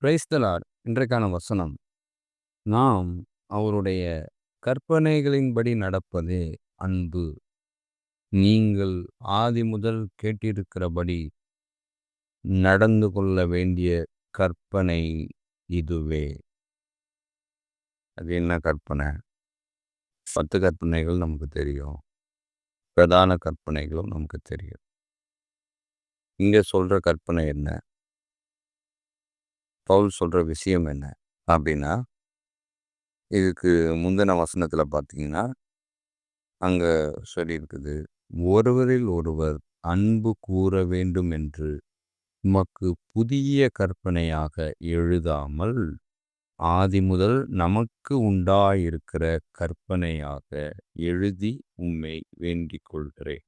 Praise the Lord. இன்றைக்கான வசனம், நாம் அவருடைய கற்பனைகளின்படி நடப்பதே அன்பு. நீங்கள் ஆதிமுதல் கேட்டிருக்கிறபடி நடந்து கொள்ள வேண்டிய கற்பனை இதுவே. அது என்ன கற்பனை? 10 கற்பனைகள் நமக்கு தெரியும். பிரதான கற்பனைகளும் நமக்கு தெரியும். இங்க சொல்ற கற்பனை என்ன? பவுல் சொல்ற விஷயம் என்ன? அப்படின்னா, இதுக்கு முந்தின வசனத்துல பார்த்தீங்கன்னா, அங்க சொல்லியிருக்குது, ஒருவரில் ஒருவர் அன்பு கூற வேண்டும் என்று உமக்கு புதிய கற்பனையாக எழுதாமல், ஆதிமுதல் நமக்கு உண்டாயிருக்கிற கற்பனையாக எழுதி உம்மை வேண்டிக் கொள்கிறேன்.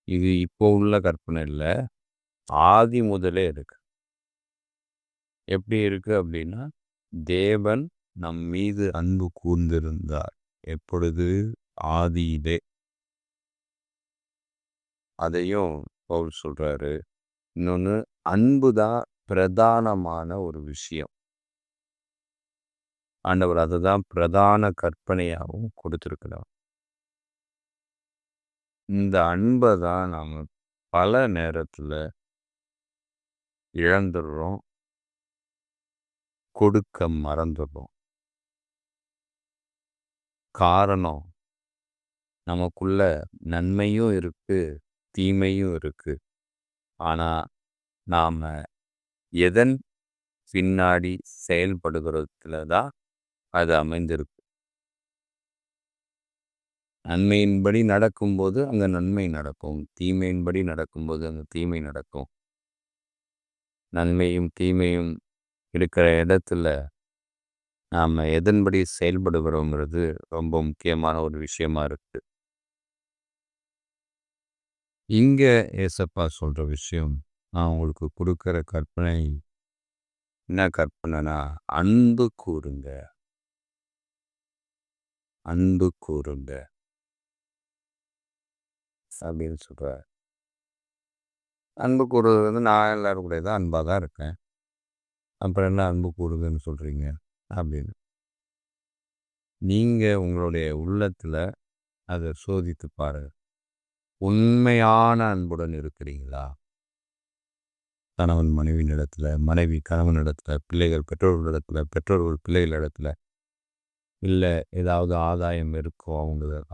இது இப்போ உள்ள கற்பனை இல்ல, ஆதி முதலே இருக்கு. எப்படி இருக்கு அப்படின்னா, தேவன் நம் மீது அன்பு கூர்ந்திருந்தார். எப்பொழுது? ஆதியிலே. அதையும் பவுல் சொல்றாரு. இன்னொன்று, அன்பு தான் பிரதானமான ஒரு விஷயம். ஆண்டவர் அதை தான் பிரதான கற்பனையாகவும் கொடுத்திருக்கிறார். இந்த அன்பை தான் நாம் பல நேரத்தில் இழந்துடுறோம், கொடுக்க மறந்துடுறோம். காரணம், நமக்குள்ள நன்மையும் இருக்கு, தீமையும் இருக்கு. ஆனால் நாம் எதன் பின்னாடி செயல்படுகிறதுல தான் அது அமைந்திருக்கு. நன்மையின்படி நடக்கும்போது அங்கே நன்மை நடக்கும், தீமையின்படி நடக்கும்போது அங்கே தீமை நடக்கும். நன்மையும் தீமையும் இருக்கிற இடத்துல நாம் எதன்படி செயல்படுகிறோங்கிறது ரொம்ப முக்கியமான ஒரு விஷயமா இருக்கு. இங்க ஏசப்பா சொல்ற விஷயம், நான் உங்களுக்கு கொடுக்கிற கற்பனை என்ன கற்பனைனா, அன்பு கூறுங்க, அன்பு கூறுங்க அப்படின்னு சொல்றார். அன்பு கூறுறது வந்து நான் எல்லாரும் கூட தான் அன்பாக தான் இருக்கேன், அப்புறம் என்ன அன்பு கூறுங்கன்னு சொல்றீங்க அப்படின்னு. நீங்க உங்களுடைய உள்ளத்துல அதை சோதித்து பாருங்க. உண்மையான அன்புடன் இருக்கிறீங்களா? கணவன் மனைவியினிடத்துல, மனைவி கணவனிடத்துல, பிள்ளைகள் பெற்றோர்களிடத்துல, பெற்றோர்கள் பிள்ளைகளிடத்துல, இல்லை ஏதாவது ஆதாயம் இருக்கும்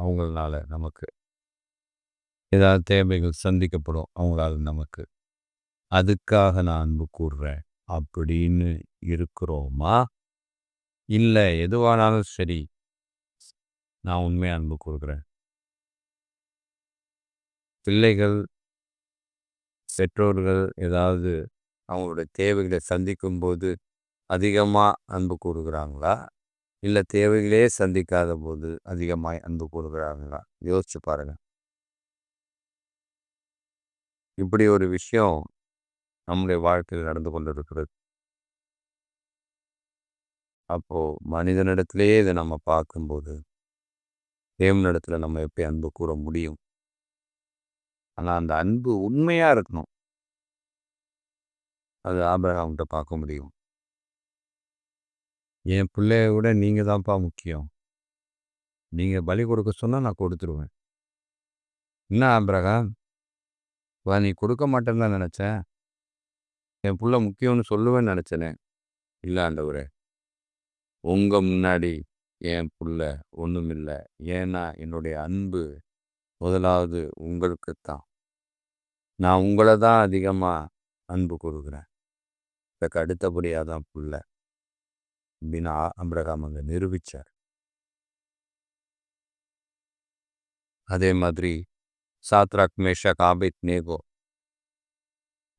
அவங்களால நமக்கு ஏதாவது தேவைகள் சந்திக்கப்படும் அவங்களால நமக்கு, அதுக்காக நான் அன்பு கூறுறேன் அப்படின்னு இருக்கிறோமா? இல்லை எதுவானாலும் சரி, நான் உண்மையாக அன்பு கூறுகிறேன். பிள்ளைகள் பெற்றோர்கள் ஏதாவது அவங்களுடைய தேவைகளை சந்திக்கும் போது அதிகமாக அன்பு கூறுகிறாங்களா, இல்லை தேவைகளே சந்திக்காத போது அதிகமாய் அன்பு கூறுகிறாங்களா? யோசிச்சு பாருங்க. இப்படி ஒரு விஷயம் நம்முடைய வாழ்க்கையில் நடந்து கொண்டு இருக்கிறது. அப்போ மனிதனிடத்திலேயே இதை நம்ம பார்க்கும்போது தேவனிடத்துல நம்ம எப்படி அன்பு கூற முடியும்? ஆனால் அந்த அன்பு உண்மையா இருக்கணும். அது ஆபிரகாம்கிட்ட பார்க்க முடியும். என் பிள்ளைய விட நீங்க தான்ப்பா முக்கியம், நீங்க பலி கொடுக்க சொன்னா நான் கொடுத்துருவேன். என்ன ஆபிரகாம், நீ கொடுக்க மாட்டேன்னு தான் நினைச்சேன், என் புள்ள முக்கியம்னு சொல்லுவேன்னு நினைச்சேனே. இல்லை ஆண்டவரே, உங்க முன்னாடி என் புள்ள ஒன்றும் இல்லை. ஏன்னா என்னுடைய அன்பு முதலாவது உங்களுக்குத்தான். நான் உங்களை தான் அதிகமாக அன்பு கூறுகிறேன், இதுக்கு அடுத்தபடியாக தான் புள்ள அப்படின்னு ஆபிரகாம் அங்கே நிரூபித்தார். அதே மாதிரி சாத்ராக், மேஷாக், ஆபேத்நேகோ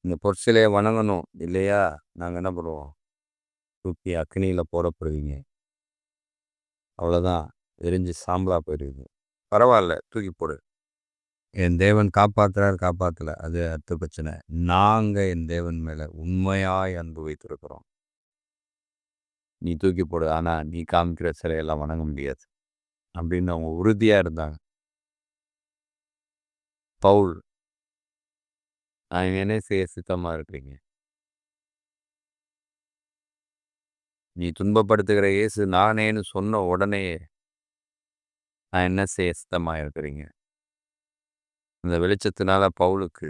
இந்த பொற்சிலையை வணங்கணும் இல்லையா? நாங்கள் என்ன பண்ணுவோம்? தூக்கி அக்னியில் போடப்படுவீங்க, அவ்வளோதான், எரிஞ்சு சாம்பலா போயிடுவீங்க. பரவாயில்ல, தூக்கி போடு. என் தேவன் காப்பாற்றுறார் காப்பாற்றலை அது அடுத்த பிரச்சனை. நாங்கள் என் தேவன் மேலே உண்மையாய் அன்பு வைத்திருக்கிறோம். நீ தூக்கி போடு, ஆனால் நீ காமிக்கிற சிலையெல்லாம் வணங்க முடியாது அப்படின்னு அவங்க உறுதியாக இருந்தாங்க. பவுல், நான் என்ன செய்ய சித்தமாக இருக்கிறீங்க? நீ துன்பப்படுத்துகிற இயேசு நானேன்னு சொன்ன உடனே நான் என்ன செய்ய சித்தமா இருக்கிறீங்க? அந்த வெளிச்சத்தினால பவுலுக்கு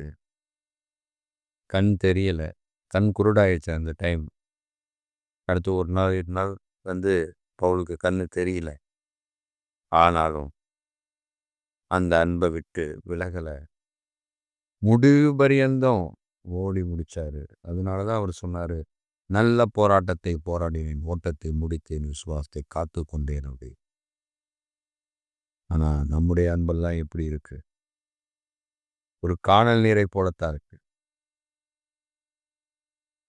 கண் தெரியல. கண் குருடாயிடுச்சு அந்த டைம். அடுத்து 1 நாள் 2 நாள் வந்து பவுலுக்கு கண்ணு தெரியல. ஆனாலும் அந்த அன்பை விட்டு விலகல. முடிவு பரியந்தம் ஓடி முடிச்சாரு. அதனால தான் அவர் சொன்னாரு, நல்ல போராட்டத்தை போராடினேன், ஓட்டத்தை முடித்தேன், விசுவாசத்தை காத்து கொண்டேன் அப்படி. ஆனா நம்முடைய அன்பெல்லாம் எப்படி இருக்கு? ஒரு கானல் நீரை போலத்தான் இருக்கு.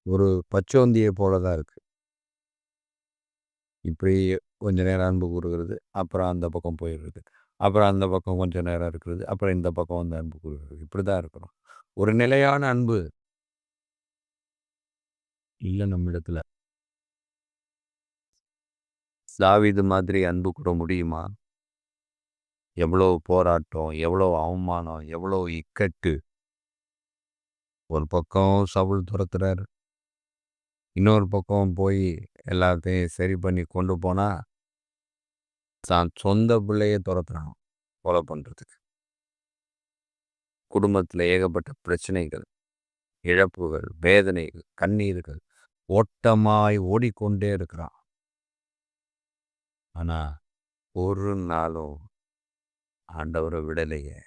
ஒரு பச்சோந்தியை போல தான் இருக்கு. இப்படி கொஞ்ச நேரம் அன்பு கூறுகிறது, அப்புறம் அந்த பக்கம் போயிடுறது. அப்புறம் அந்த பக்கம் கொஞ்ச நேரம் இருக்கிறது, அப்புறம் இந்த பக்கம் வந்து அன்பு கூறுகிறது. இப்படி தான் இருக்கணும். ஒரு நிலையான அன்பு இல்ல நம்மிடத்துல. தாவீது மாதிரி அன்பு கூற முடியுமா? எவ்வளோ போராட்டம், எவ்வளோ அவமானம், எவ்வளோ இக்கட்டு. ஒரு பக்கம் சவுல் துரத்துறாரு. இன்னொரு பக்கம் போய் எல்லாத்தையும் சரி பண்ணி கொண்டு போனா, தான் சொந்த பிள்ளைய துரத்துறான் கொலை பண்றதுக்கு. குடும்பத்துல ஏகப்பட்ட பிரச்சனைகள், இழப்புகள், வேதனைகள், கண்ணீர்கள், ஓட்டமாய் ஓடிக்கொண்டே இருக்கிறான். ஆனா ஒரு நாளும் ஆண்டவர விடலையே.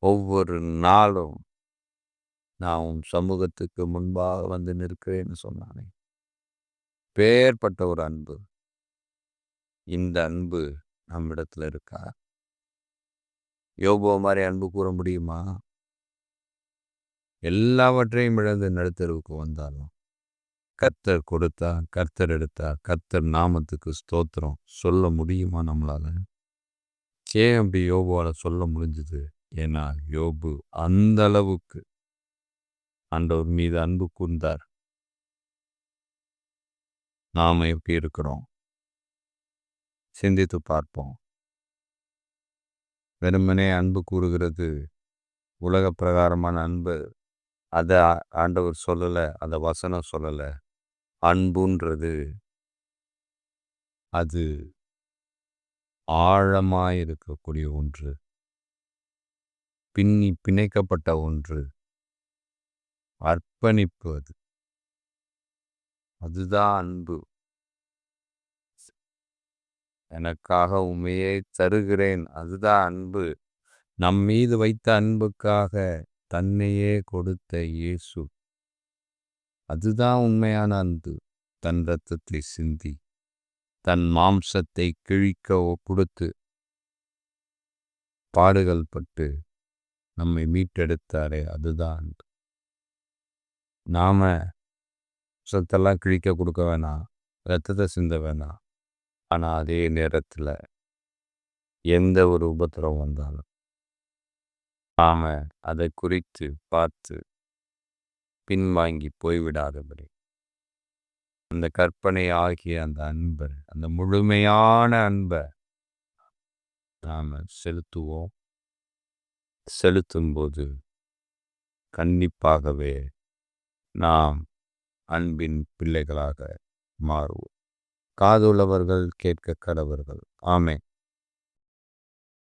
ஒவ்வொரு நாளும் நான் உன் சமூகத்துக்கு முன்பாக வந்து நிற்கிறேன்னு சொன்னானே. பேர்பட்ட ஒரு அன்பு. இந்த அன்பு நம்மிடத்துல இருக்கா? யோபு மாதிரி அன்பு கூற முடியுமா? எல்லாவற்றையும் இழந்து நடுத்தருவுக்கு வந்தாலும் கர்த்தர் கொடுத்தா, கர்த்தர் எடுத்தா, கர்த்தர் நாமத்துக்கு ஸ்தோத்திரம் சொல்ல முடியுமா நம்மளால? ஏன் அப்படி யோபுவால சொல்ல முடிஞ்சது? ஏன்னா யோபு அந்த அளவுக்கு ஆண்டவர் மீது அன்பு கூர்ந்தார். நாம எப்படி இருக்கிறோம்? சிந்தித்து பார்ப்போம். வெறுமனே அன்பு கூறுகிறது உலக பிரகாரமான அன்பு. அதை ஆண்டவர் சொல்லலை, அதை வசனம் சொல்லலை. அன்புன்றது அது ஆழமாய் இருக்கக்கூடிய ஒன்று, பின்னி பிணைக்கப்பட்ட ஒன்று, அர்ப்பணிப்பு. அதுதான் அன்பு. எனக்காக உண்மையை தருகிறேன், அதுதான் அன்பு. நம் மீது வைத்த அன்புக்காக தன்னையே கொடுத்த இயேசு, அதுதான் உண்மையான அன்பு. தன் இரத்தத்தை சிந்தி தன் மாம்சத்தை கிழிக்க கொடுத்து பாடுகள் பட்டு நம்மை மீட்டெடுத்தாரே, அதுதான் அன்பு. நாம சொத்தெல்லாம் கிழிக்க கொடுக்க வேணாம், ரத்தத்தை சிந்த வேணாம். ஆனா அதே நேரத்துல எந்த ஒரு உபத்திரவம் வந்தாலும் நாம அதை குறித்து பார்த்து பின்வாங்கி போய்விடாதபடி அந்த கற்பனை ஆகிய அந்த அன்பை, அந்த முழுமையான அன்பை நாம செலுத்துவோம். செலுத்தும்போது கண்டிப்பாகவே நாம் அன்பின் பிள்ளைகளாக மாறுவோம். காதுள்ளவர்கள் கேட்க கடவர்கள். ஆமென்.